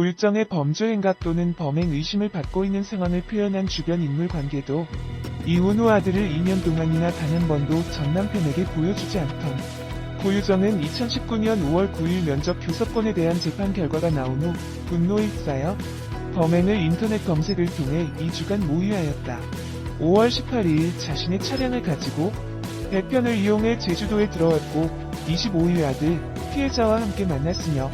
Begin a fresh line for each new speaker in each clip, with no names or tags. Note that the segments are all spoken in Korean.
고유정의 범죄 행각 또는 범행 의심을 받고 있는 상황을 표현한 주변 인물 관계도 이혼 후 아들을 2년 동안이나 단 한 번도 전 남편에게 보여주지 않던 고유정은 2019년 5월 9일 면접 교섭권에 대한 재판 결과가 나온 후 분노에 휩싸여 범행을 인터넷 검색을 통해 2주간 모의하였다. 5월 18일 자신의 차량을 가지고 배편을 이용해 제주도에 들어왔고 25일 아들 피해자와 함께 만났으며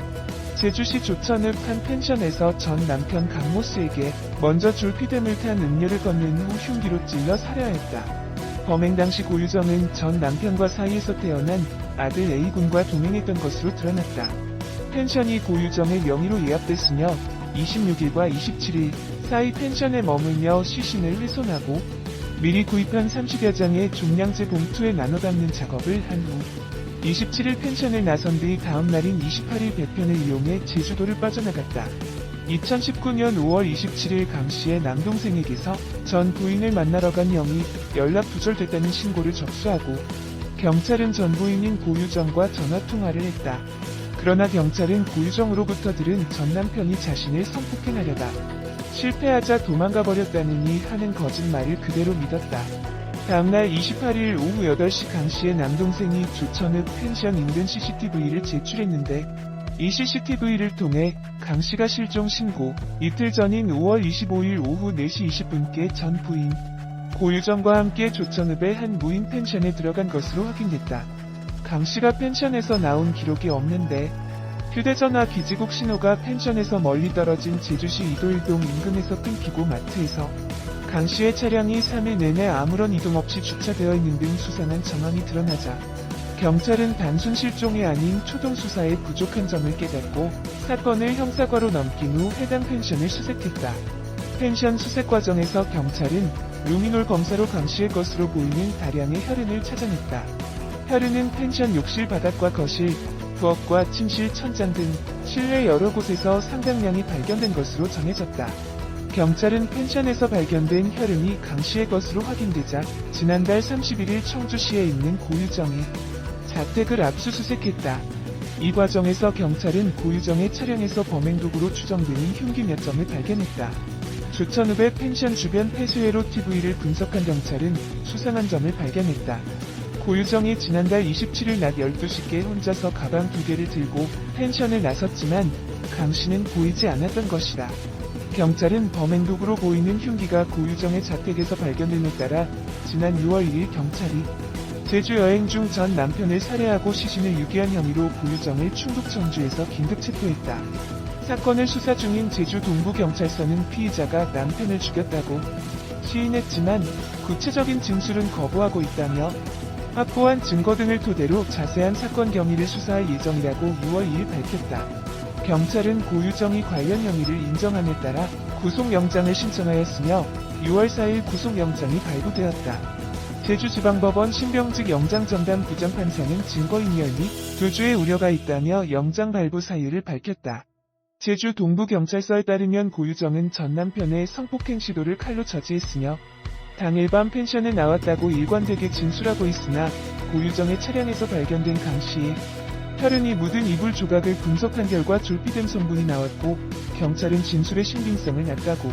제주시 조천읍 한 펜션에서 전 남편 강모 씨에게 먼저 졸피뎀을 탄 음료를 건넨 후 흉기로 찔러 살해하였다. 범행 당시 고유정은 전 남편과 사이에서 태어난 아들 A군과 동행했던 것으로 드러났다. 펜션이 고유정의 명의로 예약됐으며 26일과 27일 사이 펜션에 머물며 시신을 훼손하고 미리 구입한 30여 장의 종량제 봉투에 나눠 담는 작업을 한 후 27일 펜션을 나선 뒤 다음 날인 28일 배편을 이용해 제주도를 빠져나갔다. 2019년 5월 27일 강씨의 남동생에게서 전 부인을 만나러 간 형이 연락 두절됐다는 신고를 접수하고 경찰은 전 부인인 고유정과 전화통화를 했다. 그러나 경찰은 고유정으로부터 들은 전 남편이 자신을 성폭행하려다 실패하자 도망가 버렸다느니 하는 거짓말을 그대로 믿었다. 다음날 28일 오후 8시 강씨의 남동생이 조천읍 펜션 인근 CCTV를 제출했는데 이 CCTV를 통해 강씨가 실종 신고 이틀 전인 5월 25일 오후 4시 20분께 전 부인 고유정과 함께 조천읍의 한 무인 펜션에 들어간 것으로 확인됐다. 강씨가 펜션에서 나온 기록이 없는데 휴대전화 기지국 신호가 펜션에서 멀리 떨어진 제주시 이도일동 인근에서 끊기고 마트에서 강씨의 차량이 3일 내내 아무런 이동 없이 주차되어 있는 등 수상한 정황이 드러나자 경찰은 단순 실종이 아닌 초동 수사에 부족한 점을 깨닫고 사건을 형사과로 넘긴 후 해당 펜션을 수색했다. 펜션 수색 과정에서 경찰은 루미놀 검사로 강씨의 것으로 보이는 다량의 혈흔을 찾아냈다. 혈흔은 펜션 욕실 바닥과 거실, 부엌과 침실 천장 등 실내 여러 곳에서 상당량이 발견된 것으로 전해졌다. 경찰은 펜션에서 발견된 혈흔이 강씨의 것으로 확인되자 지난달 31일 청주시에 있는 고유정의 자택을 압수수색했다. 이 과정에서 경찰은 고유정의 차량에서 범행 도구로 추정되는 흉기 몇 점을 발견했다. 조천읍의 펜션 주변 폐쇄회로 TV를 분석한 경찰은 수상한 점을 발견했다. 고유정이 지난달 27일 낮 12시께 혼자서 가방 2개를 들고 펜션을 나섰지만 강씨는 보이지 않았던 것이다. 경찰은 범행 도구로 보이는 흉기가 고유정의 자택에서 발견됨에 따라 지난 6월 2일 경찰이 제주 여행 중 전 남편을 살해하고 시신을 유기한 혐의로 고유정을 충북 청주에서 긴급 체포했다. 사건을 수사 중인 제주 동부경찰서는 피의자가 남편을 죽였다고 시인했지만 구체적인 진술은 거부하고 있다며 확보한 증거 등을 토대로 자세한 사건 경위를 수사할 예정이라고 6월 2일 밝혔다. 경찰은 고유정이 관련 혐의를 인정함에 따라 구속영장을 신청하였으며 6월 4일 구속영장이 발부되었다. 제주지방법원 신병직 영장전담 부장판사는 증거인멸 및 도주의 우려가 있다며 영장 발부 사유를 밝혔다. 제주 동부경찰서에 따르면 고유정은 전 남편의 성폭행 시도를 칼로 저지했으며 당일 밤 펜션에 나왔다고 일관되게 진술하고 있으나 고유정의 차량에서 발견된 강씨의 혈흔이 묻은 이불 조각을 분석한 결과 졸피뎀 성분이 나왔고 경찰은 진술의 신빙성을 낮다고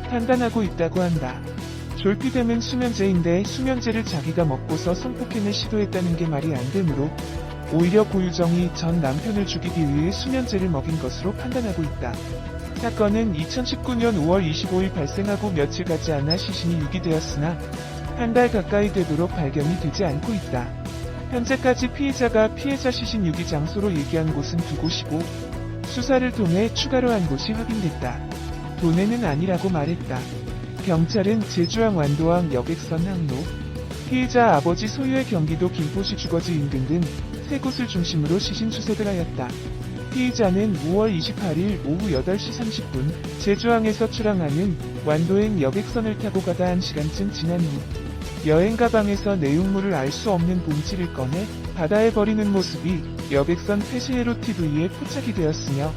판단하고 있다고 한다. 졸피뎀은 수면제인데 수면제를 자기가 먹고서 성폭행을 시도했다는 게 말이 안 되므로 오히려 고유정이 전 남편을 죽이기 위해 수면제를 먹인 것으로 판단하고 있다. 사건은 2019년 5월 25일 발생하고 며칠 가지 않아 시신이 유기되었으나 한 달 가까이 되도록 발견이 되지 않고 있다. 현재까지 피해자가 피해자 시신 유기 장소로 얘기한 곳은 2곳이고 수사를 통해 추가로 한 곳이 확인됐다. 도내는 아니라고 말했다. 경찰은 제주항 완도항 여객선 항로, 피해자 아버지 소유의 경기도 김포시 주거지 인근 등 3곳을 중심으로 시신 수색을 하였다. 피의자는 5월 28일 오후 8시 30분 제주항에서 출항하는 완도행 여객선을 타고 가다 1시간쯤 지난 후 여행 가방에서 내용물을 알 수 없는 봉지를 꺼내 바다에 버리는 모습이 여객선 폐쇄회로 TV에 포착이 되었으며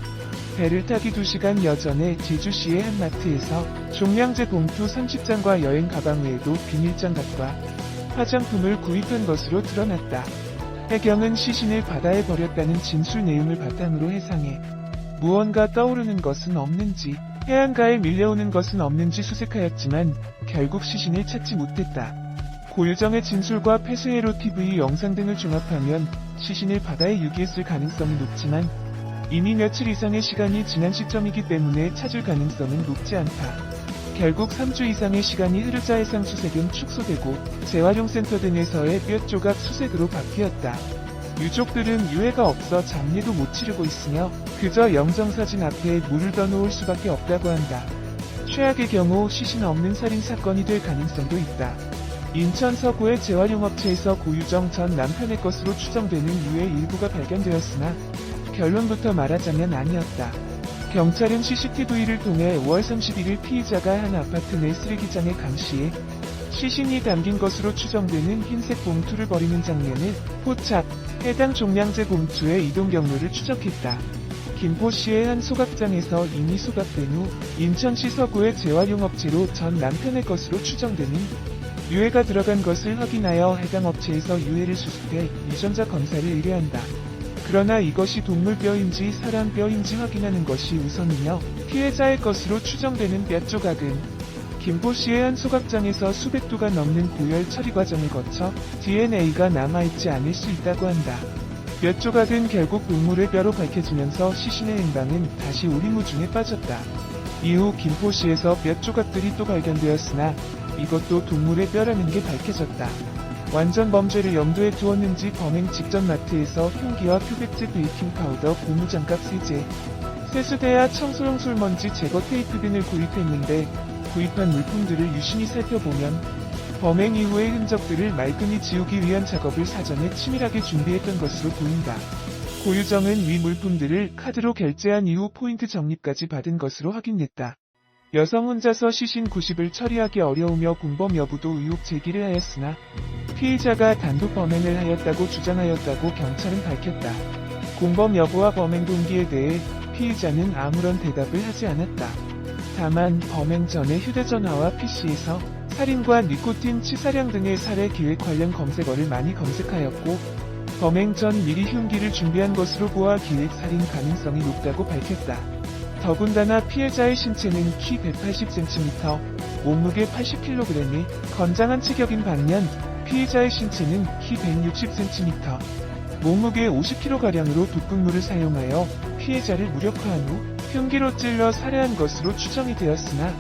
배를 타기 2시간 여전에 제주시의 한 마트에서 종량제 봉투 30장과 여행 가방 외에도 비닐장갑과 화장품을 구입한 것으로 드러났다. 해경은 시신을 바다에 버렸다는 진술 내용을 바탕으로 해상해 무언가 떠오르는 것은 없는지, 해안가에 밀려오는 것은 없는지 수색하였지만 결국 시신을 찾지 못했다. 고유정의 진술과 폐쇄회로 TV 영상 등을 종합하면 시신을 바다에 유기했을 가능성이 높지만 이미 며칠 이상의 시간이 지난 시점이기 때문에 찾을 가능성은 높지 않다. 결국 3주 이상의 시간이 흐르자 해상 수색은 축소되고 재활용센터 등에서의 뼈 조각 수색으로 바뀌었다. 유족들은 유해가 없어 장례도 못 치르고 있으며 그저 영정사진 앞에 물을 더 놓을 수밖에 없다고 한다. 최악의 경우 시신 없는 살인사건이 될 가능성도 있다. 인천 서구의 재활용업체에서 고유정 전 남편의 것으로 추정되는 유해 일부가 발견되었으나 결론부터 말하자면 아니었다. 경찰은 CCTV를 통해 5월 31일 피의자가 한 아파트 내 쓰레기장에 감시해 시신이 담긴 것으로 추정되는 흰색 봉투를 버리는 장면을 포착, 해당 종량제 봉투의 이동 경로를 추적했다. 김포시의 한 소각장에서 이미 소각된 후 인천시 서구의 재활용업체로 전 남편의 것으로 추정되는 유해가 들어간 것을 확인하여 해당 업체에서 유해를 수습해 유전자 검사를 의뢰한다. 그러나 이것이 동물뼈인지 사람뼈인지 확인하는 것이 우선이며 피해자의 것으로 추정되는 뼈 조각은 김포시의 한 소각장에서 수백 도가 넘는 고열 처리 과정을 거쳐 DNA가 남아있지 않을 수 있다고 한다. 뼈 조각은 결국 동물의 뼈로 밝혀지면서 시신의 행방은 다시 오리무중에 빠졌다. 이후 김포시에서 뼈 조각들이 또 발견되었으나 이것도 동물의 뼈라는 게 밝혀졌다. 완전 범죄를 염두에 두었는지 범행 직전 마트에서 흉기와 표백제 베이킹파우더 고무장갑 세제, 세수대야 청소용 솔먼지 제거 테이프 등을 구입했는데 구입한 물품들을 유심히 살펴보면 범행 이후의 흔적들을 말끔히 지우기 위한 작업을 사전에 치밀하게 준비했던 것으로 보인다. 고유정은 위 물품들을 카드로 결제한 이후 포인트 적립까지 받은 것으로 확인됐다. 여성 혼자서 시신 90을 처리하기 어려우며 공범 여부도 의혹 제기를 하였으나 피의자가 단독 범행을 하였다고 주장하였다고 경찰은 밝혔다. 공범 여부와 범행 동기에 대해 피의자는 아무런 대답을 하지 않았다. 다만 범행 전에 휴대전화와 PC에서 살인과 니코틴 치사량 등의 살해 계획 관련 검색어를 많이 검색하였고 범행 전 미리 흉기를 준비한 것으로 보아 기획 살인 가능성이 높다고 밝혔다. 더군다나 피해자의 신체는 키 180cm, 몸무게 80kg의 건장한 체격인 반면 피해자의 신체는 키 160cm, 몸무게 50kg가량으로 독극물을 사용하여 피해자를 무력화한 후 흉기로 찔러 살해한 것으로 추정이 되었으나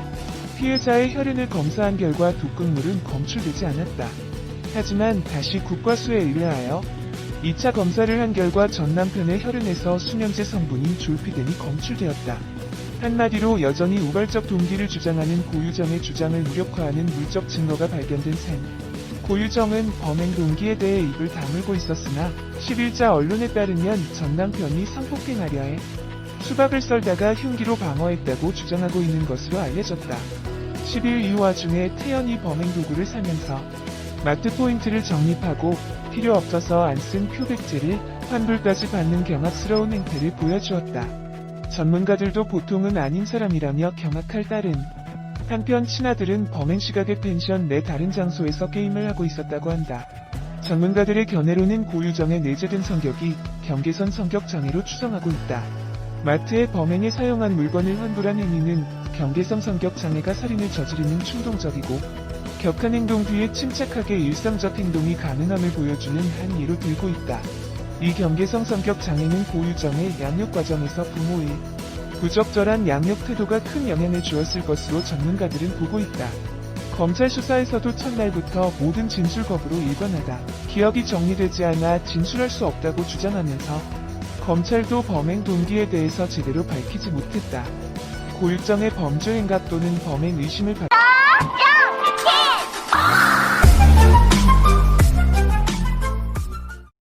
피해자의 혈흔을 검사한 결과 독극물은 검출되지 않았다. 하지만 다시 국과수에 의뢰하여 2차 검사를 한 결과 전 남편의 혈흔에서 수면제 성분인 졸피뎀이 검출되었다. 한마디로 여전히 우발적 동기를 주장하는 고유정의 주장을 무력화하는 물적 증거가 발견된 셈. 고유정은 범행 동기에 대해 입을 다물고 있었으나 10일자 언론에 따르면 전 남편이 성폭행하려 해 수박을 썰다가 흉기로 방어했다고 주장하고 있는 것으로 알려졌다. 10일 이 와중에 태연이 범행 도구를 사면서 마트 포인트를 적립하고 필요 없어서 안 쓴 표백제를 환불까지 받는 경악스러운 행태를 보여주었다. 전문가들도 보통은 아닌 사람이라며 경악할 따름. 한편 친아들은 범행 시각에 펜션 내 다른 장소에서 게임을 하고 있었다고 한다. 전문가들의 견해로는 고유정의 내재된 성격이 경계선 성격 장애로 추정하고 있다. 마트에 범행에 사용한 물건을 환불한 행위는 경계성 성격 장애가 살인을 저지르는 충동적이고 격한 행동 뒤에 침착하게 일상적 행동이 가능함을 보여주는 한 예로 들고 있다. 이 경계성 성격 장애는 고유정의 양육 과정에서 부모의 부적절한 양육 태도가 큰 영향을 주었을 것으로 전문가들은 보고 있다. 검찰 수사에서도 첫날부터 모든 진술 거부로 일관하다. 기억이 정리되지 않아 진술할 수 없다고 주장하면서 검찰도 범행 동기에 대해서 제대로 밝히지 못했다. 고유정의 범죄 행각 또는 범행 의심을 받